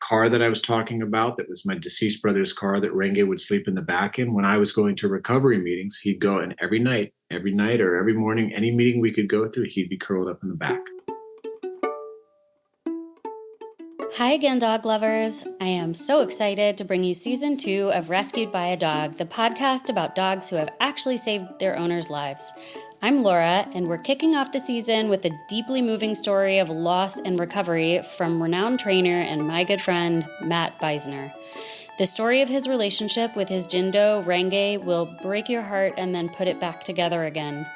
car that I was talking about, that was my deceased brother's car that Renge would sleep in the back in. When I was going to recovery meetings, he'd go, and every night or every morning, any meeting we could go to, he'd be curled up in the back. Hi again, dog lovers. I am so excited to bring you season 2 of Rescued by a Dog, the podcast about dogs who have actually saved their owners' lives. I'm Laura, and we're kicking off the season with a deeply moving story of loss and recovery from renowned trainer and my good friend, Matt Beisner. The story of his relationship with his Jindo, Renge, will break your heart and then put it back together again.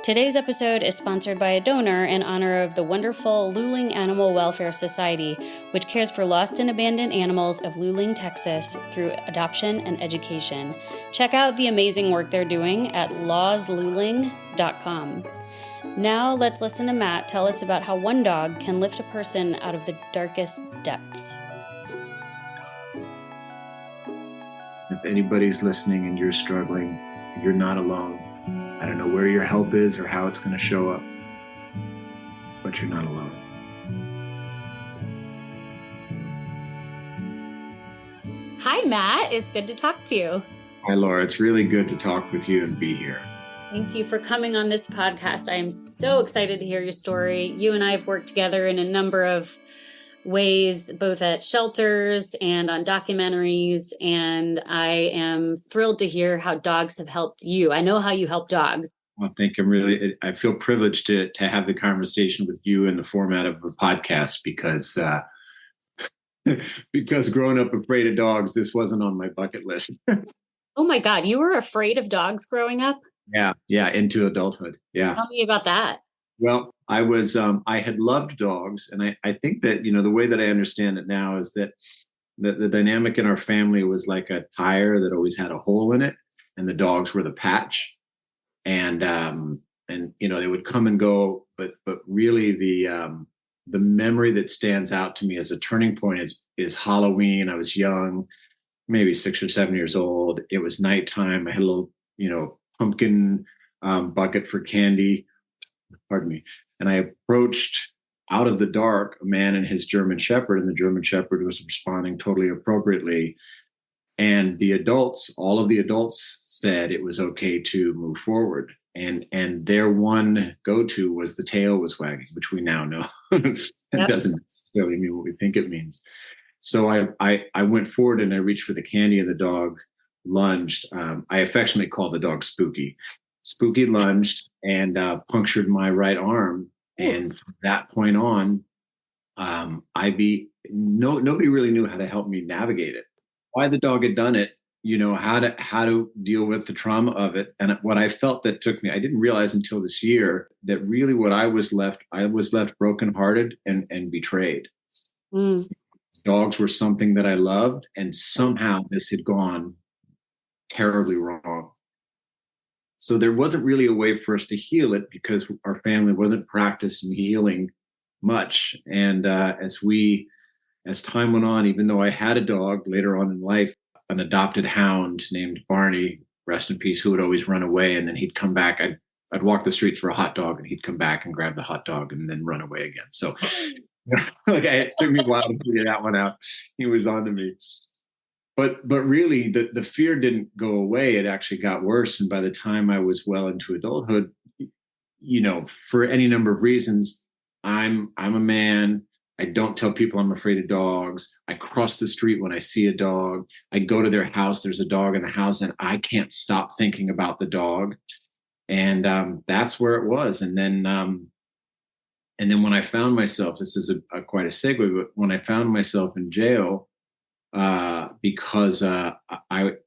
Today's episode is sponsored by a donor in honor of the wonderful Luling Animal Welfare Society, which cares for lost and abandoned animals of Luling, Texas, through adoption and education. Check out the amazing work they're doing at lawsluling.com. Now let's listen to Matt tell us about how one dog can lift a person out of the darkest depths. If anybody's listening and you're struggling, you're not alone. I don't know where your help is or how it's going to show up, but you're not alone. Hi, Matt. It's good to talk to you. Hi, Laura. It's really good to talk with you and be here. Thank you for coming on this podcast. I am so excited to hear your story. You and I have worked together in a number of ways, both at shelters and on documentaries, and I am thrilled to hear how dogs have helped you. I know how you help dogs. Well, I feel privileged to have the conversation with you in the format of a podcast because growing up afraid of dogs, this wasn't on my bucket list. Oh my God, you were afraid of dogs growing up? Yeah, into adulthood. Yeah. Tell me about that. Well, I had loved dogs. And I think that, the way that I understand it now is that the dynamic in our family was like a tire that always had a hole in it, and the dogs were the patch. And they would come and go, but really the memory that stands out to me as a turning point is Halloween. I was young, maybe 6 or 7 years old. It was nighttime. I had a little, pumpkin bucket for candy. Pardon me. And I approached out of the dark a man and his German Shepherd, and the German Shepherd was responding totally appropriately. And all of the adults said it was okay to move forward. And their one go-to was the tail was wagging, which we now know it doesn't necessarily mean what we think it means. So I went forward and I reached for the candy, and the dog lunged. I affectionately call the dog Spooky. Spooky lunged and punctured my right arm. And from that point on, nobody really knew how to help me navigate it. Why the dog had done it, how to deal with the trauma of it. And what I felt that took me, I didn't realize until this year that really what I was left brokenhearted and betrayed. Mm. Dogs were something that I loved, and somehow this had gone terribly wrong. So there wasn't really a way for us to heal it because our family wasn't practiced in healing much. And as time went on, even though I had a dog later on in life, an adopted hound named Barney, rest in peace, who would always run away, and then he'd come back. I'd walk the streets for a hot dog, and he'd come back and grab the hot dog and then run away again. So it took me a while to figure that one out. He was on to me. But really, the fear didn't go away. It actually got worse. And by the time I was well into adulthood, for any number of reasons, I'm a man. I don't tell people I'm afraid of dogs. I cross the street when I see a dog. I go to their house. There's a dog in the house, and I can't stop thinking about the dog. And that's where it was. And then when I found myself, this is quite a segue, but when I found myself in jail, because I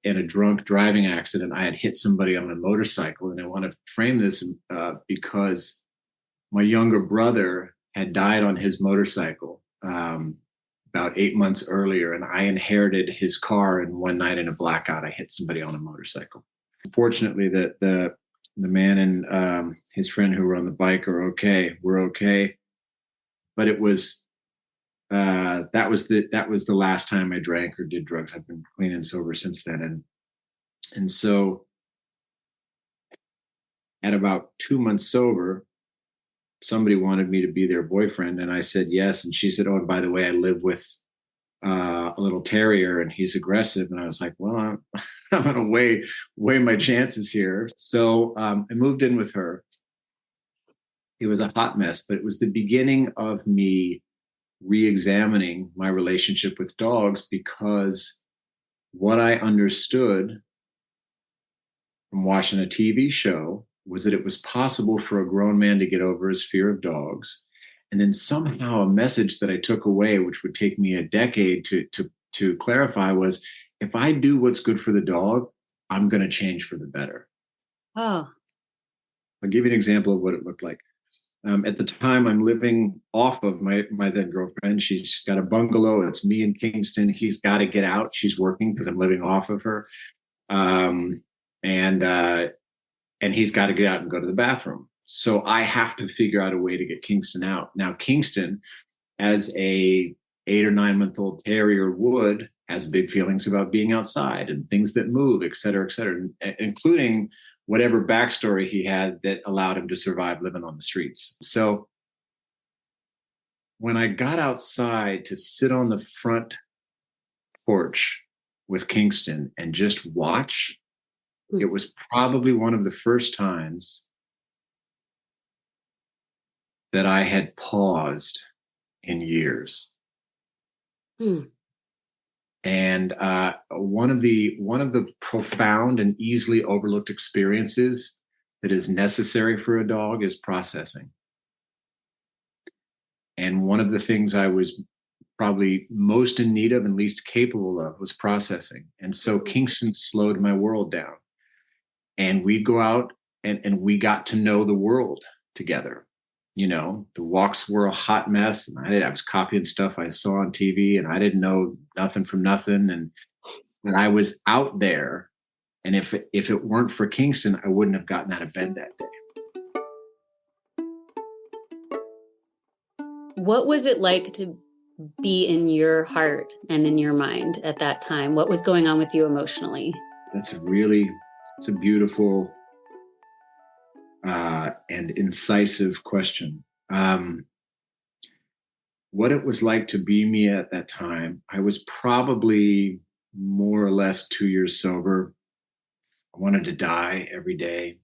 in a drunk driving accident, I had hit somebody on a motorcycle. And I want to frame this because my younger brother had died on his motorcycle about 8 months earlier, and I inherited his car. And one night in a blackout, I hit somebody on a motorcycle. Fortunately, the man and his friend who were on the bike are okay. We're okay, but it was. That was the last time I drank or did drugs. I've been clean and sober since then. And so at about 2 months sober, somebody wanted me to be their boyfriend, and I said yes. And she said, "Oh, and by the way, I live with a little terrier, and he's aggressive. And I was like, well, I'm going to weigh my chances here. So I moved in with her. It was a hot mess, but it was the beginning of me re-examining my relationship with dogs, because what I understood from watching a TV show was that it was possible for a grown man to get over his fear of dogs. And then somehow a message that I took away, which would take me a decade to clarify, was if I do what's good for the dog, I'm going to change for the better. Oh. I'll give you an example of what it looked like. At the time, I'm living off of my then girlfriend. She's got a bungalow. It's me in Kingston. He's got to get out. She's working because I'm living off of her. And he's got to get out and go to the bathroom. So I have to figure out a way to get Kingston out. Now, Kingston, as a 8 or 9 month old terrier would, has big feelings about being outside and things that move, et cetera, including whatever backstory he had that allowed him to survive living on the streets. So when I got outside to sit on the front porch with Kingston and just watch, it was probably one of the first times that I had paused in years. And one of the profound and easily overlooked experiences that is necessary for a dog is processing. And one of the things I was probably most in need of and least capable of was processing. And so Kingston slowed my world down. And we'd go out and we got to know the world together. You know, the walks were a hot mess, and I was copying stuff I saw on TV, and I didn't know nothing from nothing. And I was out there, and if it weren't for Kingston, I wouldn't have gotten out of bed that day. What was it like to be in your heart and in your mind at that time? What was going on with you emotionally? It's a beautiful and incisive question. What it was like to be me at that time, I was probably more or less 2 years sober. I wanted to die every day.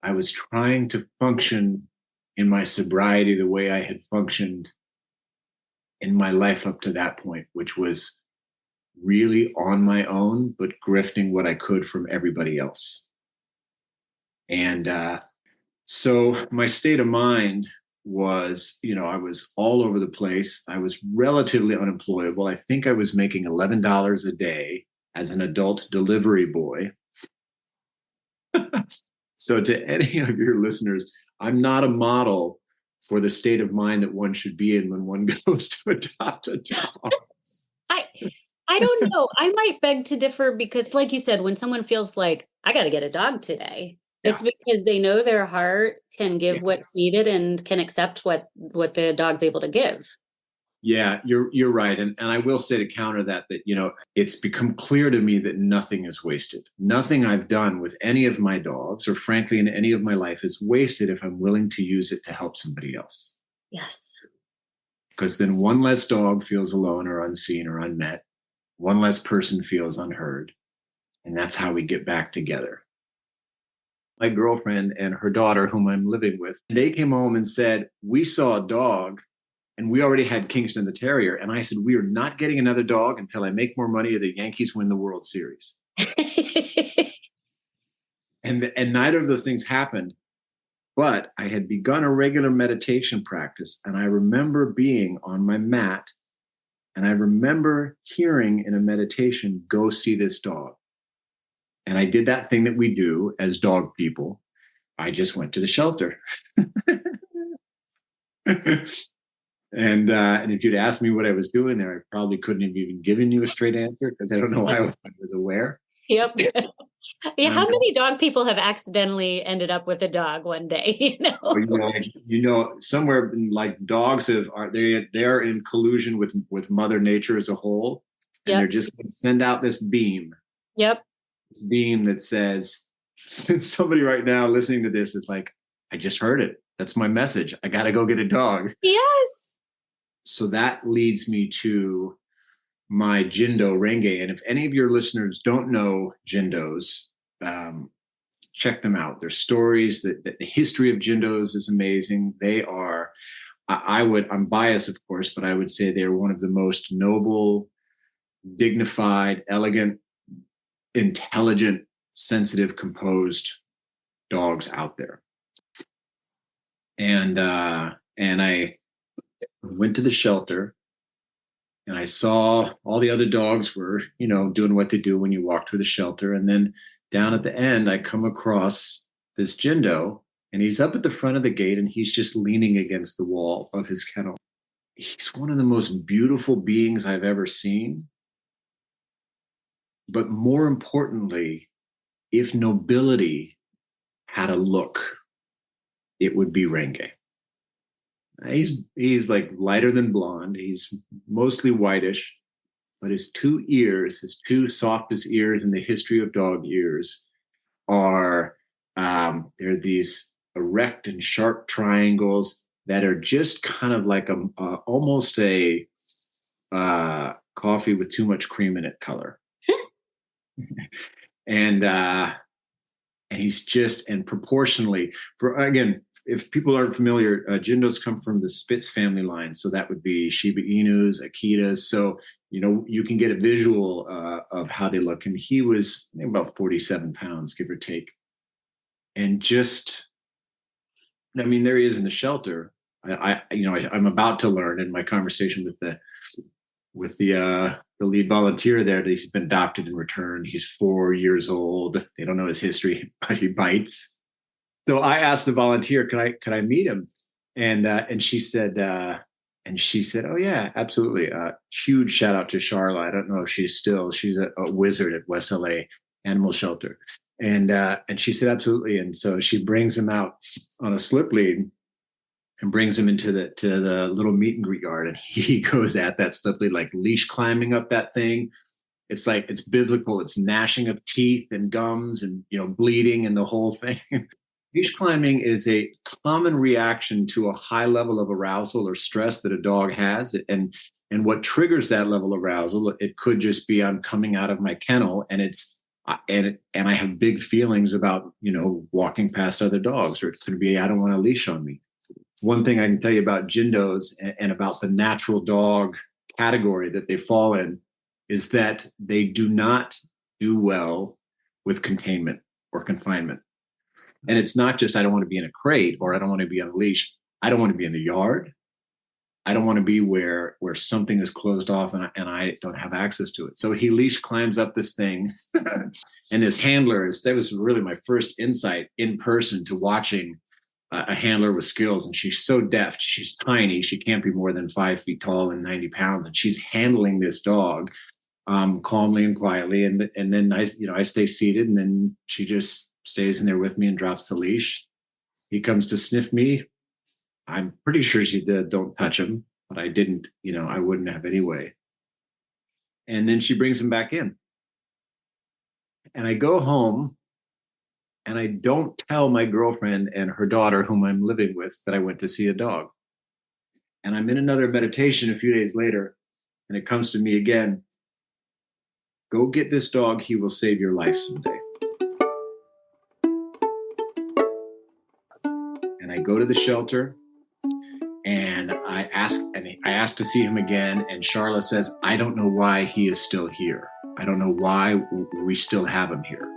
I was trying to function in my sobriety the way I had functioned in my life up to that point, which was really on my own, but grifting what I could from everybody else. And so my state of mind was, I was all over the place. I was relatively unemployable. I think I was making $11 a day as an adult delivery boy. So to any of your listeners, I'm not a model for the state of mind that one should be in when one goes to adopt a dog. I don't know. I might beg to differ because, like you said, when someone feels like, I got to get a dog today, it's because they know their heart can give what's needed and can accept what the dog's able to give. Yeah, you're right. And I will say to counter that, it's become clear to me that nothing is wasted. Nothing I've done with any of my dogs, or frankly, in any of my life, is wasted if I'm willing to use it to help somebody else. Yes. Because then one less dog feels alone or unseen or unmet. One less person feels unheard. And that's how we get back together. My girlfriend and her daughter, whom I'm living with, they came home and said, we saw a dog and we already had Kingston the Terrier. And I said, we are not getting another dog until I make more money or the Yankees win the World Series. and neither of those things happened. But I had begun a regular meditation practice. And I remember being on my mat. And I remember hearing in a meditation, go see this dog. And I did that thing that we do as dog people. I just went to the shelter. And if you'd asked me what I was doing there, I probably couldn't have even given you a straight answer because I don't know why I was aware. Yep. Yeah, how many dog people have accidentally ended up with a dog one day? Somewhere like dogs they're in collusion with Mother Nature as a whole, and they're just going to send out this beam. Yep. This beam that says, somebody right now listening to this is like, I just heard it. That's my message. I got to go get a dog. Yes. So that leads me to my Jindo Renge. And if any of your listeners don't know Jindos, check them out. Their stories, the history of Jindos is amazing. They are, I'm biased, of course, but I would say they're one of the most noble, dignified, elegant, intelligent, sensitive, composed dogs out there. And I went to the shelter, and I saw all the other dogs were, doing what they do when you walk through the shelter. And then down at the end, I come across this Jindo, and he's up at the front of the gate, and he's just leaning against the wall of his kennel. He's one of the most beautiful beings I've ever seen. But more importantly, if nobility had a look, it would be Renge. He's like lighter than blonde. He's mostly whitish, but his two softest ears in the history of dog ears are they're these erect and sharp triangles that are just kind of like almost a coffee with too much cream in it color. and he's just, and proportionally, if people aren't familiar, Jindos come from the Spitz family line. So that would be Shiba Inus, Akitas. So, you can get a visual of how they look. And he was about 47 pounds, give or take. And there he is in the shelter. I'm about to learn in my conversation with the lead volunteer there that he's been adopted and returned. He's 4 years old. They don't know his history, but he bites. So I asked the volunteer, could I meet him? And she said, oh yeah, absolutely. Huge shout out to Charla. I don't know if she's a wizard at West LA Animal Shelter. And she said, absolutely. And so she brings him out on a slip lead and brings him to the little meet and greet yard. And he goes at that slip lead, like leash climbing up that thing. It's like, it's biblical. It's gnashing of teeth and gums and, bleeding and the whole thing. Leash climbing is a common reaction to a high level of arousal or stress that a dog has. And what triggers that level of arousal, it could just be I'm coming out of my kennel and I have big feelings about, walking past other dogs, or it could be, I don't want a leash on me. One thing I can tell you about Jindos and about the natural dog category that they fall in is that they do not do well with containment or confinement. And it's not just, I don't want to be in a crate or I don't want to be on a leash. I don't want to be in the yard. I don't want to be where something is closed off and I don't have access to it. So he leash climbs up this thing. And this handler, that was really my first insight in person to watching a handler with skills. And she's so deft. She's tiny. She can't be more than 5 feet tall and 90 pounds. And she's handling this dog calmly and quietly. And then I stay seated, and then she just stays in there with me and drops the leash. He comes to sniff me. I'm pretty sure she did, don't touch him, but I didn't, I wouldn't have anyway. And then she brings him back in. And I go home and I don't tell my girlfriend and her daughter, whom I'm living with, that I went to see a dog. And I'm in another meditation a few days later, and it comes to me again. Go get this dog. He will save your life someday. And I go to the shelter and I ask to see him again. And Charla says, I don't know why he is still here. I don't know why we still have him here.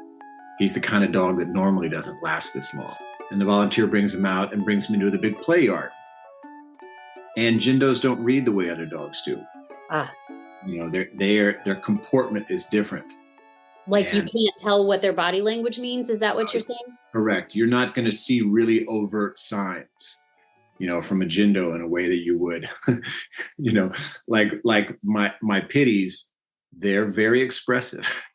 He's the kind of dog that normally doesn't last this long. And the volunteer brings him out and brings him into the big play yard. And Jindos don't read the way other dogs do. Their comportment is different. Like, you can't tell what their body language means? Is that what you're saying? Correct. You're not going to see really overt signs, from a Jindo in a way that you would, like my pitties, they're very expressive,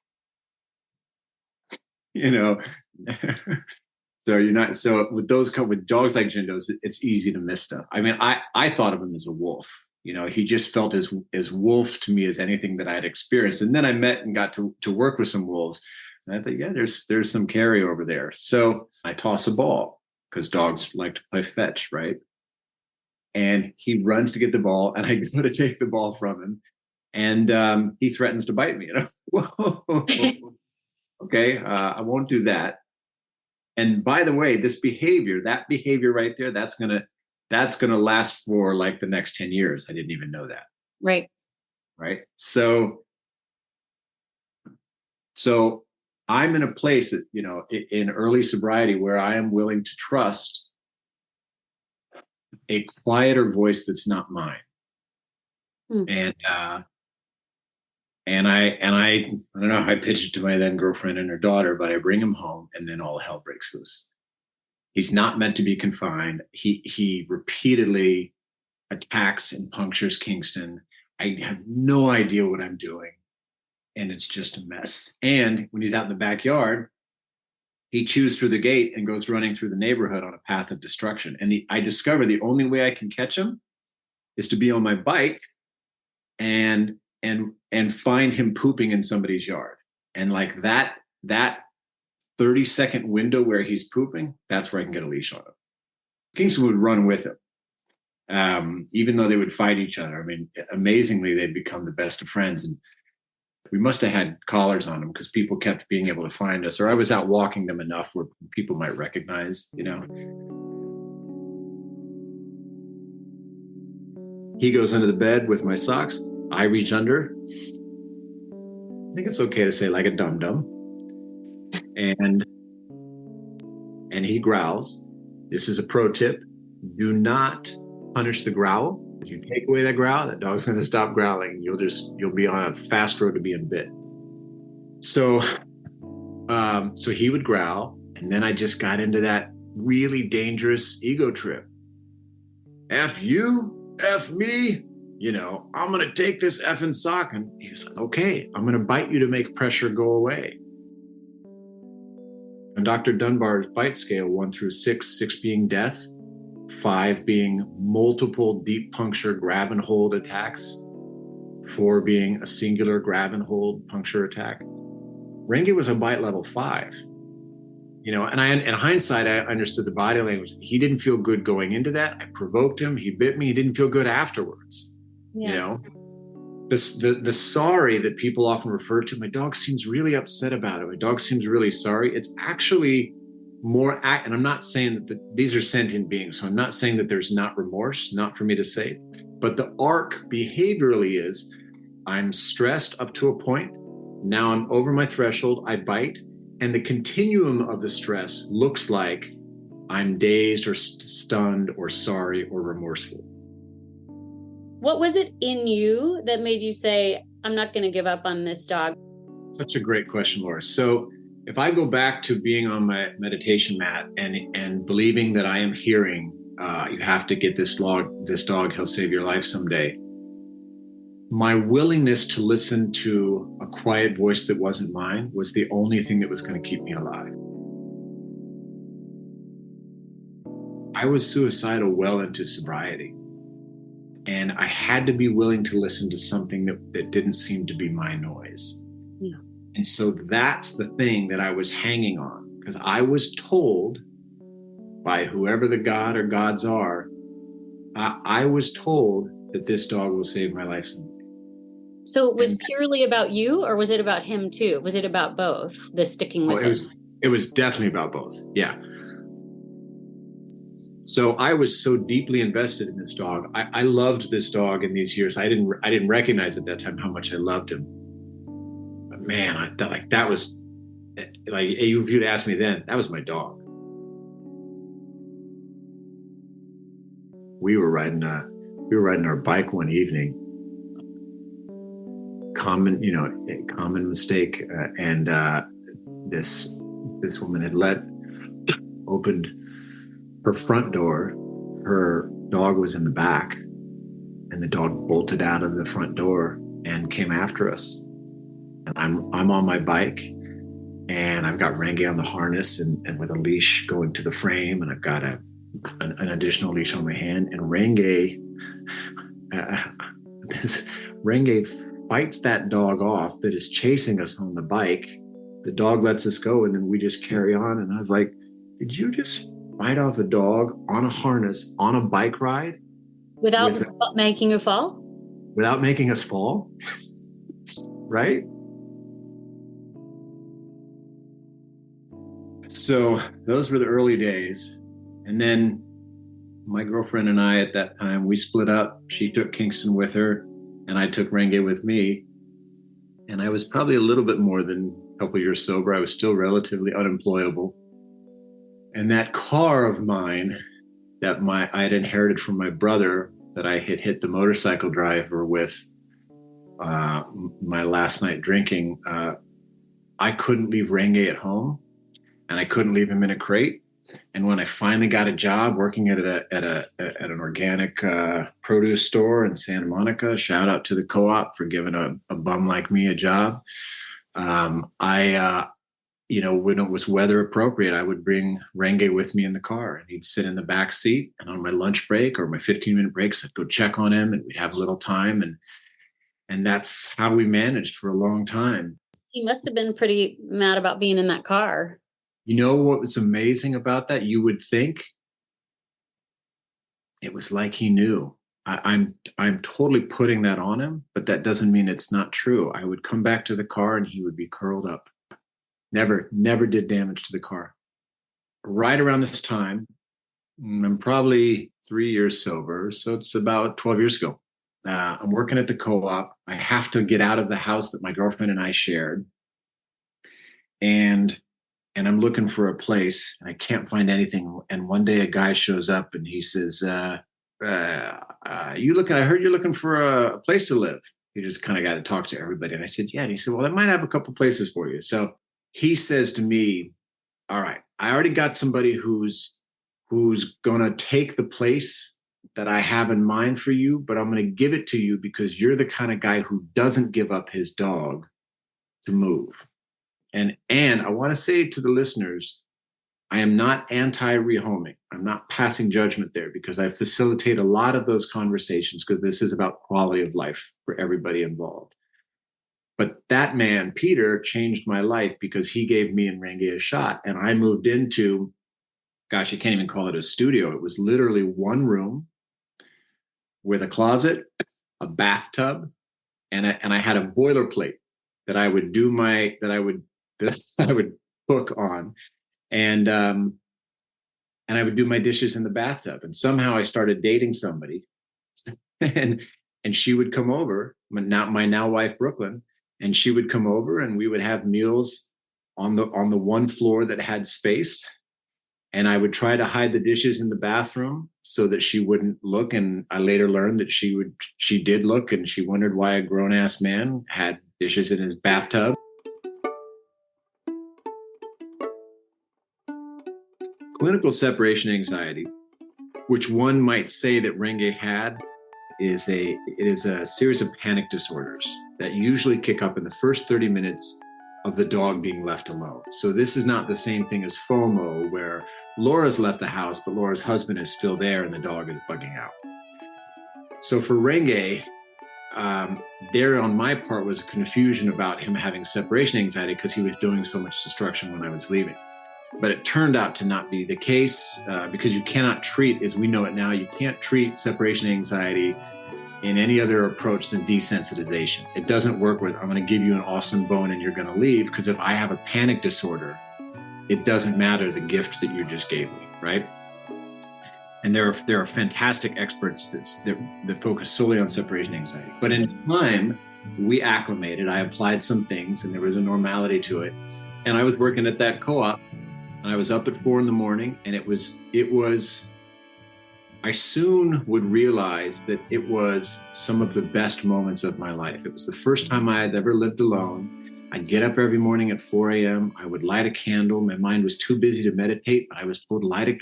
So with dogs like Jindos, it's easy to miss stuff. I mean, I thought of him as a wolf. He just felt as wolf to me as anything that I had experienced. And then I met and got to work with some wolves. And I thought, yeah, there's some carryover there. So I toss a ball. because dogs like to play fetch, right? And he runs to get the ball, and I go to take the ball from him, and he threatens to bite me. Whoa, okay, I won't do that. And by the way, that behavior right there, that's gonna last for like the next 10 years. I didn't even know that. Right. Right. So I'm in a place that, in early sobriety where I am willing to trust a quieter voice that's not mine. And I don't know, I pitched it to my then girlfriend and her daughter, but I bring him home and then all hell breaks loose. He's not meant to be confined. He repeatedly attacks and punctures Kingston. I have no idea what I'm doing. And it's just a mess. And when he's out in the backyard, he chews through the gate and goes running through the neighborhood on a path of destruction. And I discover the only way I can catch him is to be on my bike and find him pooping in somebody's yard. And like that 30-second window where he's pooping, that's where I can get a leash on him. Kingston would run with him, even though they would fight each other. I mean, amazingly, they'd become the best of friends. And we must have had collars on them because people kept being able to find us, or I was out walking them enough where people might recognize, He goes under the bed with my socks. I reach under. I think it's okay to say like a dum-dum. And he growls. This is a pro tip. Do not punish the growl. If you take away that growl, that dog's going to stop growling. You'll be on a fast road to being bit. So he would growl, and then I just got into that really dangerous ego trip. F you, F me, I'm going to take this effing sock. And he was like, okay, I'm going to bite you to make pressure go away. On Dr. Dunbar's bite scale, 1 through 6, 6 being death, 5 being multiple deep puncture grab and hold attacks, 4 being a singular grab and hold puncture attack. Renge was a bite level 5. And in hindsight, I understood the body language. He didn't feel good going into that. I provoked him. He bit me. He didn't feel good afterwards. Yeah. The sorry that people often refer to, my dog seems really upset about it. My dog seems really sorry. It's actually more, and I'm not saying that these are sentient beings, so I'm not saying that there's not remorse, not for me to say, but the arc behaviorally is I'm stressed up to a point. Now I'm over my threshold. I bite. And the continuum of the stress looks like I'm dazed or stunned or sorry or remorseful. What was it in you that made you say, I'm not going to give up on this dog? Such a great question, Laura. So if I go back to being on my meditation mat and believing that I am hearing, you have to get this dog, he'll save your life someday. My willingness to listen to a quiet voice that wasn't mine was the only thing that was going to keep me alive. I was suicidal well into sobriety. And I had to be willing to listen to something that didn't seem to be my noise. Yeah. And so that's the thing that I was hanging on, because I was told by whoever the God or gods are, I was told that this dog will save my life someday. So it was purely about you, or was it about him too? Was it about both, the sticking with him? It was definitely about both. Yeah. So I was so deeply invested in this dog. I loved this dog in these years. I didn't recognize at that time how much I loved him. But man, I felt like that was like, if you'd asked me then, that was my dog. We were riding our bike one evening. Common mistake. And this woman had opened her front door. Her dog was in the back, and the dog bolted out of the front door and came after us. And I'm on my bike, and I've got Renge on the harness and with a leash going to the frame, and I've got an additional leash on my hand. And Renge fights that dog off that is chasing us on the bike. The dog lets us go, and then we just carry on. And I was like, did you just bite off a dog on a harness on a bike ride Without making you fall? Without making us fall, right? So those were the early days. And then my girlfriend and I at that time, we split up. She took Kingston with her and I took Renge with me. And I was probably a little bit more than a couple years sober. I was still relatively unemployable. And that car of mine that I had inherited from my brother that I had hit the motorcycle driver with my last night drinking, I couldn't leave Renge at home and I couldn't leave him in a crate. And when I finally got a job working at an organic produce store in Santa Monica, shout out to the co-op for giving a bum like me a job. When it was weather appropriate, I would bring Renge with me in the car and he'd sit in the back seat, and on my lunch break or my 15-minute breaks, I'd go check on him and we'd have a little time. And that's how we managed for a long time. He must have been pretty mad about being in that car. You know what was amazing about that? You would think it was like he knew. I'm totally putting that on him, but that doesn't mean it's not true. I would come back to the car and he would be curled up. Never did damage to the car. Right around this time, I'm probably 3 years sober, so it's about 12 years ago. I'm working at the co-op. I have to get out of the house that my girlfriend and I shared. And I'm looking for a place. I can't find anything. And one day a guy shows up and he says, I heard you're looking for a place to live. You just kind of got to talk to everybody. And I said, yeah. And he said, well, I might have a couple places for you. So he says to me, all right, I already got somebody who's going to take the place that I have in mind for you, but I'm going to give it to you because you're the kind of guy who doesn't give up his dog to move. And I want to say to the listeners, I am not anti-rehoming. I'm not passing judgment there because I facilitate a lot of those conversations because this is about quality of life for everybody involved. But that man, Peter, changed my life because he gave me and Renge a shot. And I moved into, gosh, you can't even call it a studio. It was literally one room with a closet, a bathtub, and I had a boilerplate that I would cook on, and I would do my dishes in the bathtub. And somehow I started dating somebody, and she would come over, my now wife Brooklyn, and she would come over, and we would have meals on the one floor that had space. And I would try to hide the dishes in the bathroom so that she wouldn't look. And I later learned that she did look, and she wondered why a grown-ass man had dishes in his bathtub. Clinical separation anxiety, which one might say that Renge had, is a series of panic disorders that usually kick up in the first 30 minutes of the dog being left alone. So this is not the same thing as FOMO, where Laura's left the house, but Laura's husband is still there and the dog is bugging out. So for Renge, there on my part was a confusion about him having separation anxiety because he was doing so much destruction when I was leaving. But it turned out to not be the case because you cannot treat, as we know it now, you can't treat separation anxiety in any other approach than desensitization. It doesn't work with, I'm going to give you an awesome bone and you're going to leave, because if I have a panic disorder, it doesn't matter the gift that you just gave me, right? And there are fantastic experts that focus solely on separation anxiety. But in time, we acclimated. I applied some things and there was a normality to it. And I was working at that co-op and I was up at 4 a.m. and it was I soon would realize that it was some of the best moments of my life. It was the first time I had ever lived alone. I'd get up every morning at 4 a.m. I would light a candle. My mind was too busy to meditate, but I was told to light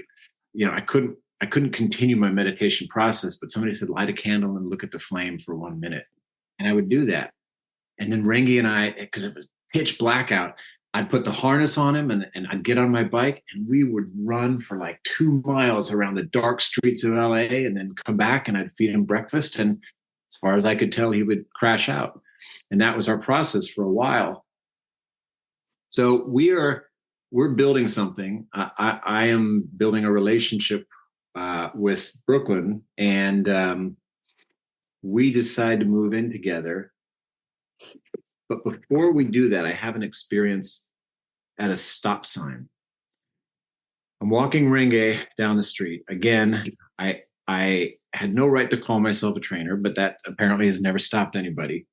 I couldn't continue my meditation process, but somebody said, light a candle and look at the flame for 1 minute. And I would do that. And then Renge and I, because it was pitch black out, I'd put the harness on him and I'd get on my bike and we would run for like 2 miles around the dark streets of LA and then come back and I'd feed him breakfast. And as far as I could tell, he would crash out. And that was our process for a while. So we are we're building something. I am building a relationship with Brooklyn, and we decide to move in together. But before we do that, I have an experience at a stop sign. I'm walking Renge down the street. Again, I had no right to call myself a trainer, but that apparently has never stopped anybody.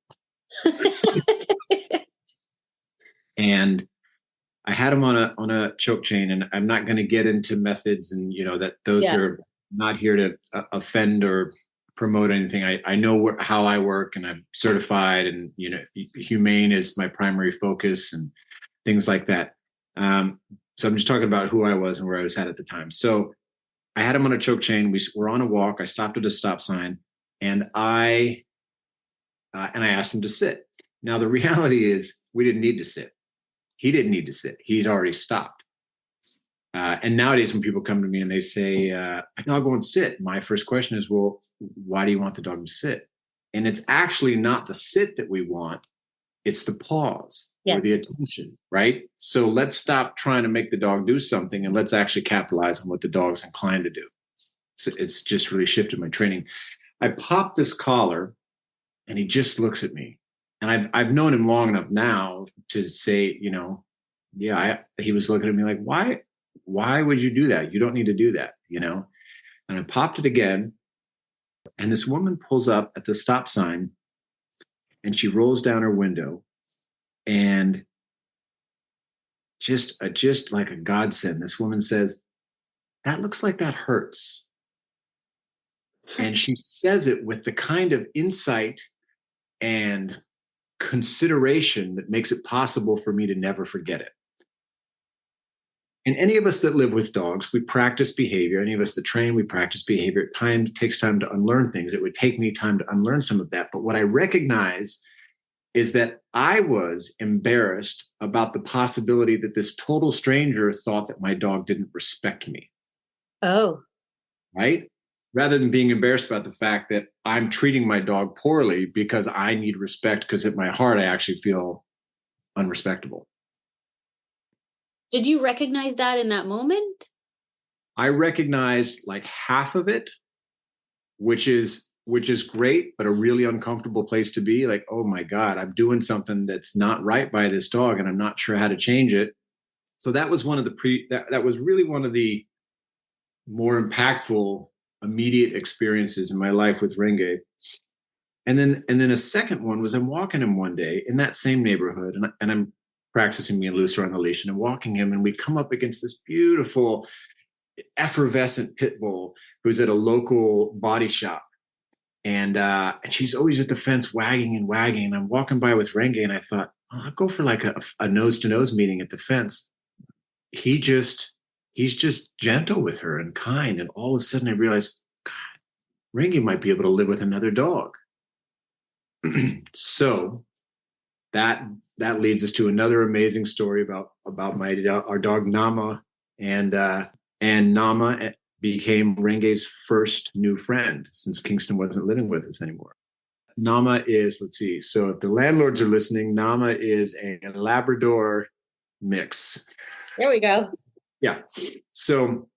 And I had him on a choke chain, and I'm not going to get into methods, and that those are not here to offend or promote anything. I know how I work, and I'm certified, and humane is my primary focus and things like that. So I'm just talking about who I was and where I was at the time. So I had him on a choke chain. We were on a walk. I stopped at a stop sign, and I asked him to sit. Now the reality is we didn't need to sit. He didn't need to sit. He'd already stopped. And nowadays when people come to me and they say, no, I'll go and sit, my first question is, well, why do you want the dog to sit? And it's actually not the sit that we want. It's the pause or the attention, right? So let's stop trying to make the dog do something, and let's actually capitalize on what the dog's inclined to do. So it's just really shifted my training. I popped this collar, and he just looks at me. And I've known him long enough now to say, he was looking at me like, why would you do that? You don't need to do that, And I popped it again. And this woman pulls up at the stop sign, and she rolls down her window, and just like a godsend, this woman says, that looks like that hurts. And she says it with the kind of insight and consideration that makes it possible for me to never forget it. And any of us that live with dogs, we practice behavior. Any of us that train, we practice behavior. It takes time to unlearn things. It would take me time to unlearn some of that. But what I recognize is that I was embarrassed about the possibility that this total stranger thought that my dog didn't respect me. Oh. Right? Rather than being embarrassed about the fact that I'm treating my dog poorly because I need respect, because at my heart, I actually feel unrespectable. Did you recognize that in that moment? I recognized like half of it, which is great, but a really uncomfortable place to be. Like, oh my God, I'm doing something that's not right by this dog, and I'm not sure how to change it. So that was one of that was really one of the more impactful immediate experiences in my life with Renge. And then a second one was I'm walking him one day in that same neighborhood, and I'm practicing being looser on the leash, and I'm walking him, and we come up against this beautiful effervescent pit bull who's at a local body shop. And she's always at the fence wagging and wagging. And I'm walking by with Renge, and I thought, I'll go for like a nose-to-nose meeting at the fence. He's just gentle with her and kind. And all of a sudden I realized, God, Renge might be able to live with another dog. So that leads us to another amazing story about our dog Nama, and Nama became Renge's first new friend since Kingston wasn't living with us anymore. Nama is, let's see, so if the landlords are listening, Nama is a Labrador mix. There we go. Yeah. So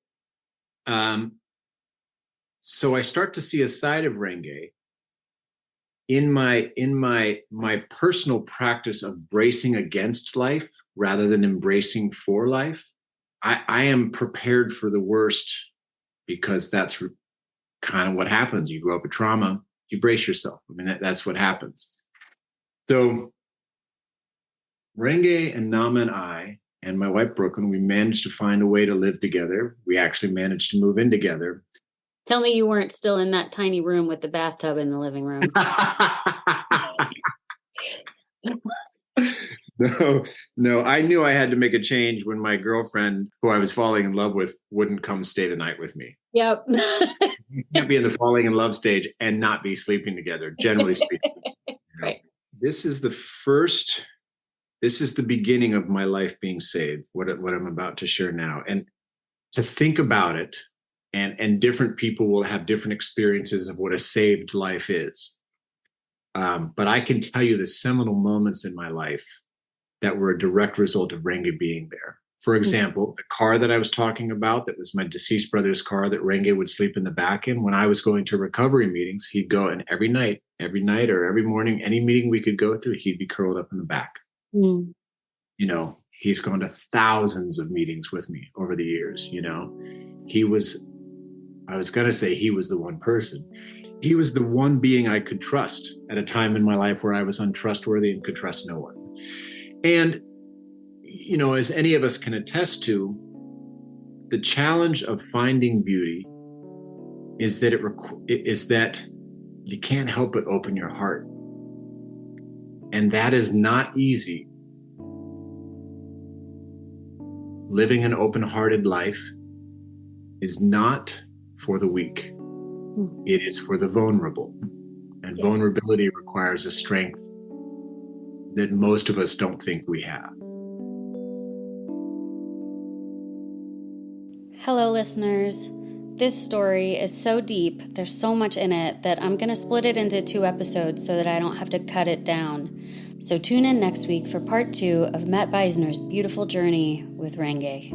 I start to see a side of Renge in my personal practice of bracing against life rather than embracing for life. I am prepared for the worst, because that's kind of what happens. You grow up with trauma, you brace yourself. I mean, that's what happens. So Renge and Nama and I and my wife Brooklyn, we managed to find a way to live together. We actually managed to move in together. Tell me you weren't still in that tiny room with the bathtub in the living room. No, I knew I had to make a change when my girlfriend, who I was falling in love with, wouldn't come stay the night with me. Yep. You can't be in the falling in love stage and not be sleeping together, generally speaking. Right. This is the beginning of my life being saved, what I'm about to share now. And to think about it, and different people will have different experiences of what a saved life is. But I can tell you the seminal moments in my life that were a direct result of Renge being there. For example, the car that I was talking about, that was my deceased brother's car that Renge would sleep in the back in. When I was going to recovery meetings, he'd go, and every night or every morning, any meeting we could go to, he'd be curled up in the back. Mm. You know, he's gone to thousands of meetings with me over the years. You know, he was the one person. He was the one being I could trust at a time in my life where I was untrustworthy and could trust no one. And, you know, as any of us can attest to, the challenge of finding beauty is that that you can't help but open your heart. And that is not easy. Living an open-hearted life is not for the weak. It is for the vulnerable. And vulnerability requires a strength that most of us don't think we have. Hello, listeners. This story is so deep, there's so much in it that I'm going to split it into 2 episodes so that I don't have to cut it down. So tune in next week for part 2 of Matt Beisner's beautiful journey with Renge.